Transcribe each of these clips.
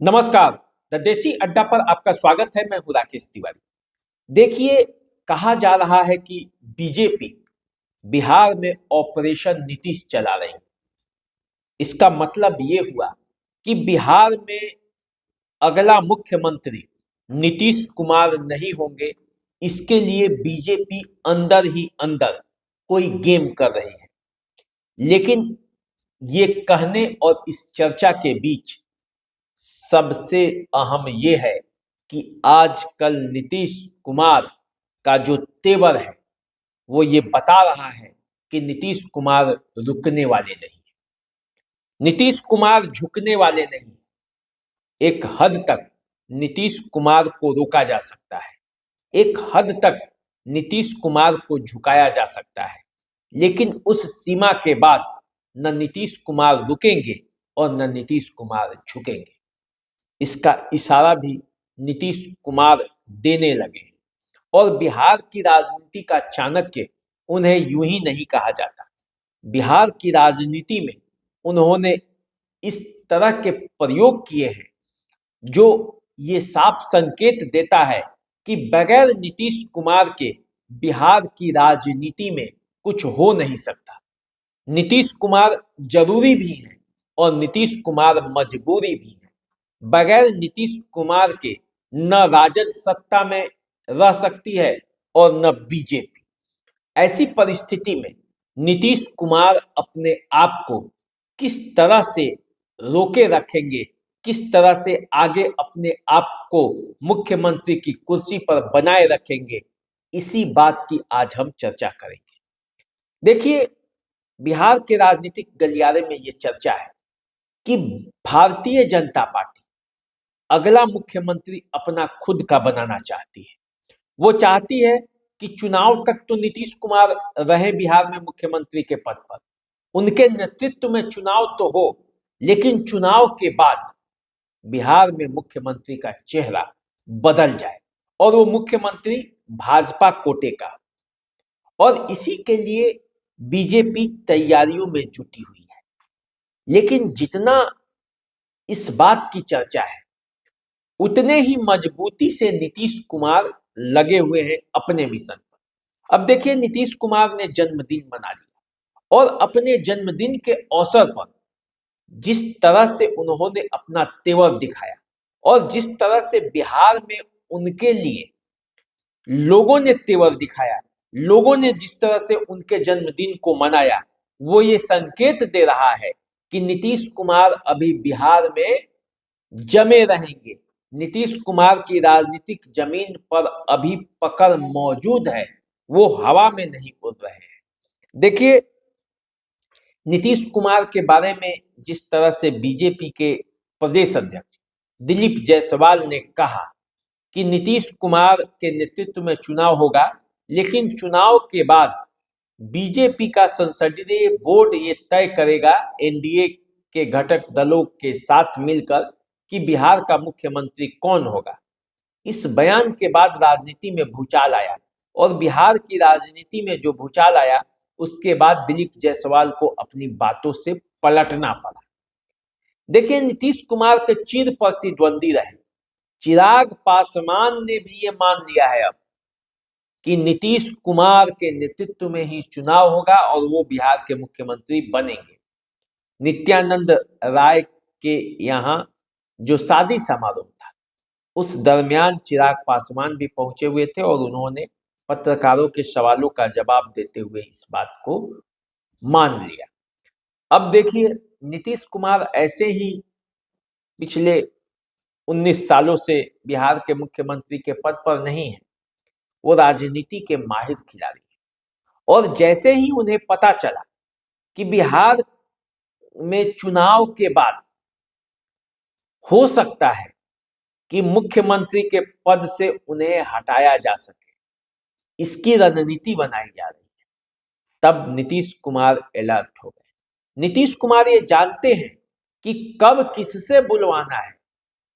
नमस्कार। द देसी अड्डा पर आपका स्वागत है। मैं हूं राकेश तिवारी। देखिए, कहा जा रहा है कि बीजेपी बिहार में ऑपरेशन नीतीश चला रही है। इसका मतलब ये हुआ कि बिहार में अगला मुख्यमंत्री नीतीश कुमार नहीं होंगे। इसके लिए बीजेपी अंदर ही अंदर कोई गेम कर रही है। लेकिन ये कहने और इस चर्चा के बीच सबसे अहम ये है कि आजकल नीतीश कुमार का जो तेवर है वो ये बता रहा है कि नीतीश कुमार रुकने वाले नहीं हैं। नीतीश कुमार झुकने वाले नहीं। एक हद तक नीतीश कुमार को रोका जा सकता है, एक हद तक नीतीश कुमार को झुकाया जा सकता है, लेकिन उस सीमा के बाद न नीतीश कुमार रुकेंगे और न नीतीश कुमार झुकेंगे। इसका इशारा भी नीतीश कुमार देने लगे हैं। और बिहार की राजनीति का चाणक्य उन्हें यूं ही नहीं कहा जाता। बिहार की राजनीति में उन्होंने इस तरह के प्रयोग किए हैं जो ये साफ संकेत देता है कि बगैर नीतीश कुमार के बिहार की राजनीति में कुछ हो नहीं सकता। नीतीश कुमार जरूरी भी हैं और नीतीश कुमार मजबूरी भी है। बगैर नीतीश कुमार के न राजद सत्ता में रह सकती है और न बीजेपी। ऐसी परिस्थिति में नीतीश कुमार अपने आप को किस तरह से रोके रखेंगे, किस तरह से आगे अपने आप को मुख्यमंत्री की कुर्सी पर बनाए रखेंगे, इसी बात की आज हम चर्चा करेंगे। देखिए, बिहार के राजनीतिक गलियारे में ये चर्चा है कि भारतीय जनता पार्टी अगला मुख्यमंत्री अपना खुद का बनाना चाहती है। वो चाहती है कि चुनाव तक तो नीतीश कुमार रहे बिहार में मुख्यमंत्री के पद पर, उनके नेतृत्व में चुनाव तो हो, लेकिन चुनाव के बाद बिहार में मुख्यमंत्री का चेहरा बदल जाए और वो मुख्यमंत्री भाजपा कोटे का। और इसी के लिए बीजेपी तैयारियों में जुटी हुई है। लेकिन जितना इस बात की चर्चा है, उतने ही मजबूती से नीतीश कुमार लगे हुए हैं अपने मिशन पर। अब देखिए, नीतीश कुमार ने जन्मदिन मना लिया और अपने जन्मदिन के अवसर पर जिस तरह से उन्होंने अपना तेवर दिखाया और जिस तरह से बिहार में उनके लिए लोगों ने तेवर दिखाया, लोगों ने जिस तरह से उनके जन्मदिन को मनाया, वो ये संकेत दे रहा है कि नीतीश कुमार अभी बिहार में जमे रहेंगे। नीतीश कुमार की राजनीतिक जमीन पर अभी पकड़ मौजूद है, वो हवा में नहीं उड़ रहे हैं। देखिए, नीतीश कुमार के बारे में जिस तरह से बीजेपी के प्रदेश अध्यक्ष दिलीप जायसवाल ने कहा कि नीतीश कुमार के नेतृत्व में चुनाव होगा, लेकिन चुनाव के बाद बीजेपी का संसदीय बोर्ड ये तय करेगा एनडीए के घटक दलों के साथ मिलकर कि बिहार का मुख्यमंत्री कौन होगा। इस बयान के बाद राजनीति में भूचाल आया और बिहार की राजनीति में जो भूचाल आया, उसके बाद दिलीप जायसवाल को अपनी बातों से पलटना पड़ा। देखिए, नीतीश कुमार के चिर प्रतिद्वंदी रहे चिराग पासवान ने भी ये मान लिया है अब कि नीतीश कुमार के नेतृत्व में ही चुनाव होगा और वो बिहार के मुख्यमंत्री बनेंगे। नित्यानंद राय के यहाँ जो शादी समारोह था, उस दरमियान चिराग पासवान भी पहुंचे हुए थे और उन्होंने पत्रकारों के सवालों का जवाब देते हुए इस बात को मान लिया। अब देखिए, नीतीश कुमार ऐसे ही पिछले 19 सालों से बिहार के मुख्यमंत्री के पद पर नहीं है, वो राजनीति के माहिर खिलाड़ी हैं। और जैसे ही उन्हें पता चला कि बिहार में चुनाव के बाद हो सकता है कि मुख्यमंत्री के पद से उन्हें हटाया जा सके, इसकी रणनीति बनाई जा रही है, तब नीतीश कुमार अलर्ट हो गए। नीतीश कुमार ये जानते हैं कि कब किससे बुलवाना है,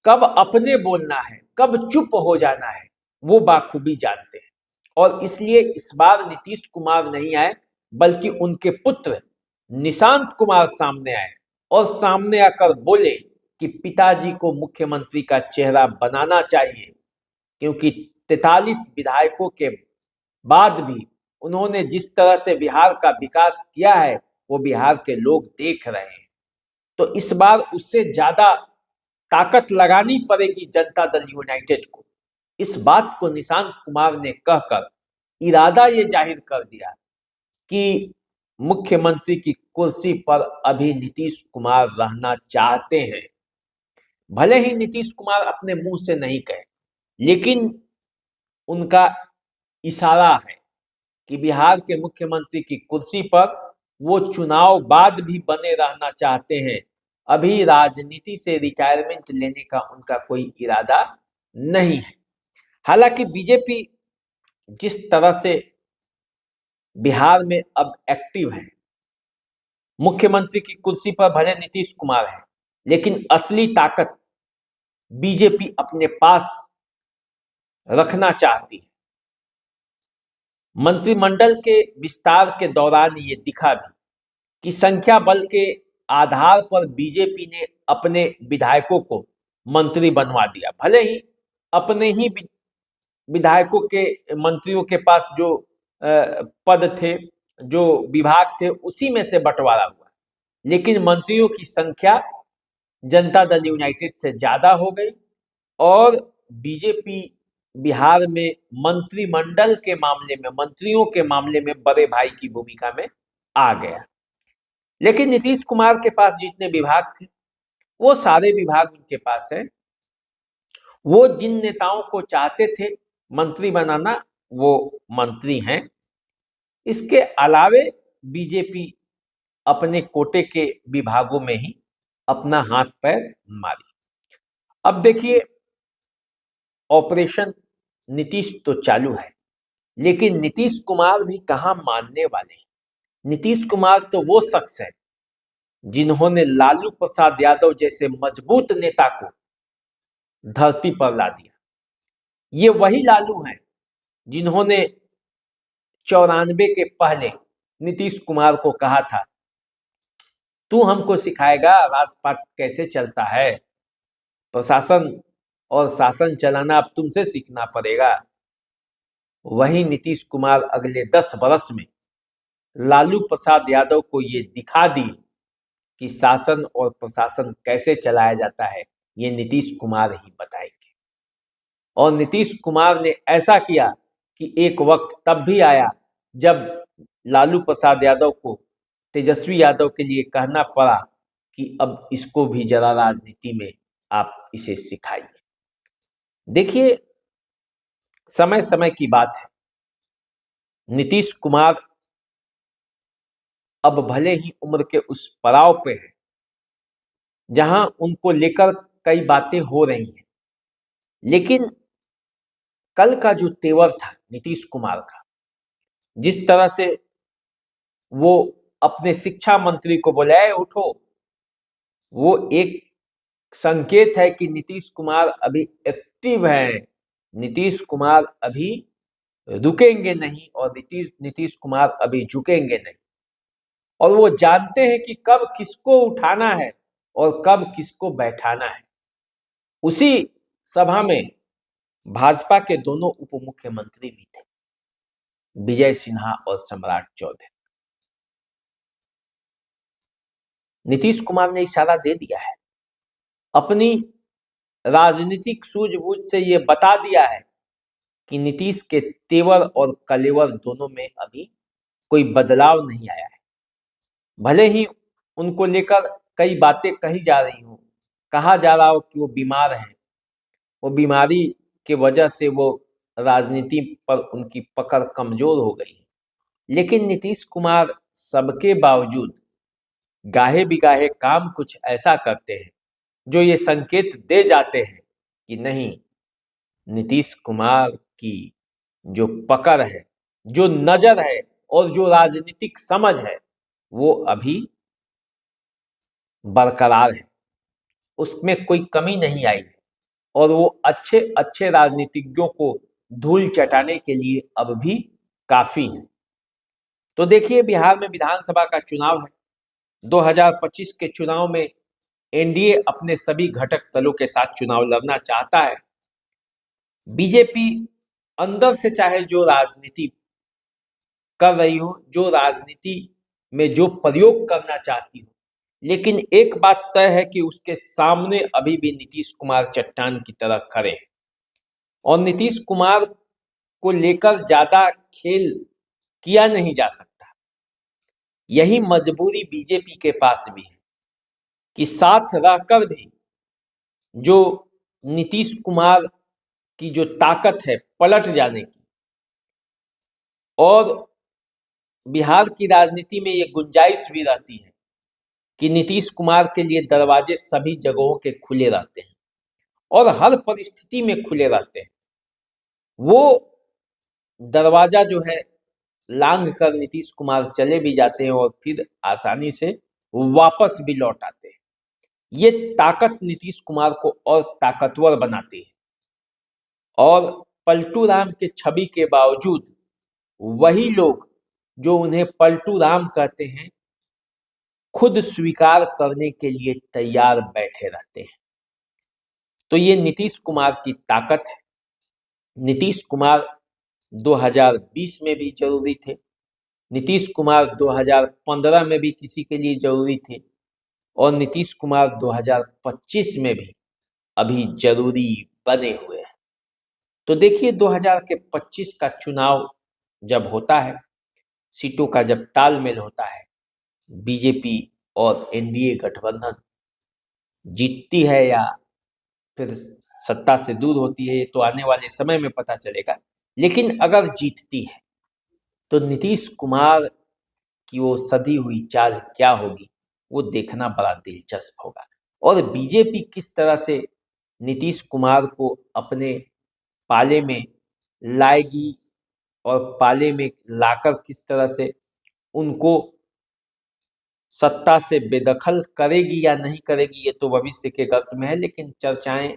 कब अपने बोलना है, कब चुप हो जाना है, वो बाखूबी जानते हैं। और इसलिए इस बार नीतीश कुमार नहीं आए, बल्कि उनके पुत्र निशांत कुमार सामने आए और सामने आकर बोले कि पिताजी को मुख्यमंत्री का चेहरा बनाना चाहिए, क्योंकि 43 विधायकों के बाद भी उन्होंने जिस तरह से बिहार का विकास किया है वो बिहार के लोग देख रहे हैं। तो इस बार उससे ज्यादा ताकत लगानी पड़ेगी जनता दल यूनाइटेड को। इस बात को निशांत कुमार ने कहकर इरादा ये जाहिर कर दिया कि मुख्यमंत्री की कुर्सी पर अभी नीतीश कुमार रहना चाहते हैं। भले ही नीतीश कुमार अपने मुंह से नहीं कहे, लेकिन उनका इशारा है कि बिहार के मुख्यमंत्री की कुर्सी पर वो चुनाव बाद भी बने रहना चाहते हैं। अभी राजनीति से रिटायरमेंट लेने का उनका कोई इरादा नहीं है। हालांकि बीजेपी जिस तरह से बिहार में अब एक्टिव है, मुख्यमंत्री की कुर्सी पर भले नीतीश कुमार है, लेकिन असली ताकत बीजेपी अपने पास रखना चाहती है। मंत्रिमंडल के विस्तार के दौरान ये दिखा भी कि संख्या बल के आधार पर बीजेपी ने अपने विधायकों को मंत्री बनवा दिया। भले ही अपने ही विधायकों के मंत्रियों के पास जो पद थे, जो विभाग थे, उसी में से बंटवारा हुआ, लेकिन मंत्रियों की संख्या जनता दल यूनाइटेड से ज्यादा हो गई और बीजेपी बिहार में मंत्रिमंडल के मामले में, मंत्रियों के मामले में बड़े भाई की भूमिका में आ गया। लेकिन नीतीश कुमार के पास जितने विभाग थे वो सारे विभाग उनके पास है। वो जिन नेताओं को चाहते थे मंत्री बनाना वो मंत्री हैं। इसके अलावे बीजेपी अपने कोटे के विभागों में ही अपना हाथ पैर मारी। अब देखिए, ऑपरेशन नीतीश तो चालू है, लेकिन नीतीश कुमार भी कहां मानने वाले हैं। नीतीश कुमार तो वो शख्स है जिन्होंने लालू प्रसाद यादव जैसे मजबूत नेता को धरती पर ला दिया। ये वही लालू हैं जिन्होंने 94 के पहले नीतीश कुमार को कहा था, तू हमको सिखाएगा राजपाट कैसे चलता है, प्रशासन और शासन चलाना अब तुमसे सीखना पड़ेगा। वही नीतीश कुमार अगले 10 वर्ष में लालू प्रसाद यादव को ये दिखा दी कि शासन और प्रशासन कैसे चलाया जाता है, ये नीतीश कुमार ही बताएंगे। और नीतीश कुमार ने ऐसा किया कि एक वक्त तब भी आया जब लालू प्रसाद यादव को तेजस्वी यादव के लिए कहना पड़ा कि अब इसको भी जरा राजनीति में आप इसे सिखाइए। देखिए, समय समय की बात है। नीतीश कुमार अब भले ही उम्र के उस पड़ाव पे है जहां उनको लेकर कई बातें हो रही हैं, लेकिन कल का जो तेवर था नीतीश कुमार का, जिस तरह से वो अपने शिक्षा मंत्री को बुलाए, उठो, वो एक संकेत है कि नीतीश कुमार अभी एक्टिव है। नीतीश कुमार अभी रुकेंगे नहीं और नीतीश कुमार अभी झुकेंगे नहीं। और वो जानते हैं कि कब किसको उठाना है और कब किसको बैठाना है। उसी सभा में भाजपा के दोनों उप मुख्यमंत्री भी थे, विजय सिन्हा और सम्राट चौधरी। नीतीश कुमार ने इशारा दे दिया है, अपनी राजनीतिक सूझबूझ से ये बता दिया है कि नीतीश के तेवर और कलेवर दोनों में अभी कोई बदलाव नहीं आया है। भले ही उनको लेकर कई बातें कही जा रही हो, कहा जा रहा हो कि वो बीमार हैं, वो बीमारी के वजह से वो राजनीति पर उनकी पकड़ कमजोर हो गई है, लेकिन नीतीश कुमार सबके बावजूद गाहे बिगाहे काम कुछ ऐसा करते हैं जो ये संकेत दे जाते हैं कि नहीं, नीतीश कुमार की जो पकड़ है, जो नजर है और जो राजनीतिक समझ है वो अभी बरकरार है, उसमें कोई कमी नहीं आई है और वो अच्छे अच्छे राजनीतिज्ञों को धूल चटाने के लिए अब भी काफी है। तो देखिए, बिहार में विधानसभा का चुनाव है। 2025 के चुनाव में एनडीए अपने सभी घटक दलों के साथ चुनाव लड़ना चाहता है। बीजेपी अंदर से चाहे जो राजनीति कर रही हो, जो राजनीति में जो प्रयोग करना चाहती हो, लेकिन एक बात तय है कि उसके सामने अभी भी नीतीश कुमार चट्टान की तरह खड़े हैं और नीतीश कुमार को लेकर ज्यादा खेल किया नहीं जा सकता। यही मजबूरी बीजेपी के पास भी है कि साथ रहकर भी जो नीतीश कुमार की जो ताकत है पलट जाने की, और बिहार की राजनीति में ये गुंजाइश भी रहती है कि नीतीश कुमार के लिए दरवाजे सभी जगहों के खुले रहते हैं और हर परिस्थिति में खुले रहते हैं। वो दरवाजा जो है लांघ कर नीतीश कुमार चले भी जाते हैं और फिर आसानी से वापस भी लौट आते हैं। ये ताकत नीतीश कुमार को और ताकतवर बनाती है और पलटू राम के छवि के बावजूद वही लोग जो उन्हें पलटू राम कहते हैं खुद स्वीकार करने के लिए तैयार बैठे रहते हैं। तो ये नीतीश कुमार की ताकत है। नीतीश कुमार 2020 में भी जरूरी थे, नीतीश कुमार 2015 में भी किसी के लिए जरूरी थे और नीतीश कुमार 2025 में भी अभी जरूरी बने हुए हैं। तो देखिए 2025 का चुनाव जब होता है, सीटों का जब तालमेल होता है, बीजेपी और एनडीए गठबंधन जीतती है या फिर सत्ता से दूर होती है, ये तो आने वाले समय में पता चलेगा। लेकिन अगर जीतती है तो नीतीश कुमार की वो सधी हुई चाल क्या होगी, वो देखना बड़ा दिलचस्प होगा। और बीजेपी किस तरह से नीतीश कुमार को अपने पाले में लाएगी और पाले में लाकर किस तरह से उनको सत्ता से बेदखल करेगी या नहीं करेगी, ये तो भविष्य के गर्त में है। लेकिन चर्चाएं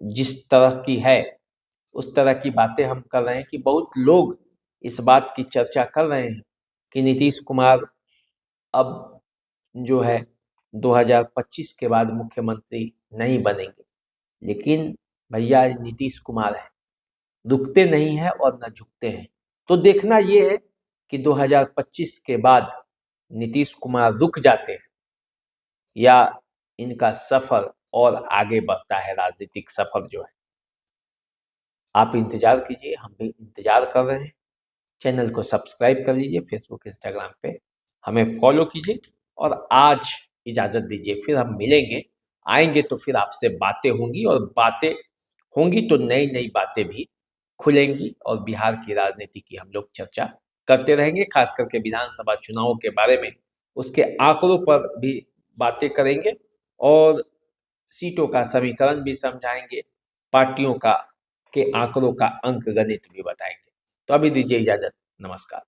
जिस तरह की है उस तरह की बातें हम कर रहे हैं कि बहुत लोग इस बात की चर्चा कर रहे हैं कि नीतीश कुमार अब जो है 2025 के बाद मुख्यमंत्री नहीं बनेंगे। लेकिन भैया नीतीश कुमार है, रुकते नहीं हैं और न झुकते हैं। तो देखना ये है कि 2025 के बाद नीतीश कुमार रुक जाते हैं या इनका सफर और आगे बढ़ता है, राजनीतिक सफर जो है। आप इंतजार कीजिए, हम भी इंतजार कर रहे हैं। चैनल को सब्सक्राइब कर लीजिए, फेसबुक इंस्टाग्राम पे हमें फॉलो कीजिए और आज इजाज़त दीजिए। फिर हम मिलेंगे, आएंगे तो फिर आपसे बातें होंगी और बातें होंगी तो नई नई बातें भी खुलेंगी और बिहार की राजनीति की हम लोग चर्चा करते रहेंगे। खास करके विधानसभा चुनावों के बारे में, उसके आंकड़ों पर भी बातें करेंगे और सीटों का समीकरण भी समझाएंगे, पार्टियों का के आंकड़ों का अंक गणित भी बताएंगे। तो अभी दीजिए इजाजत, नमस्कार।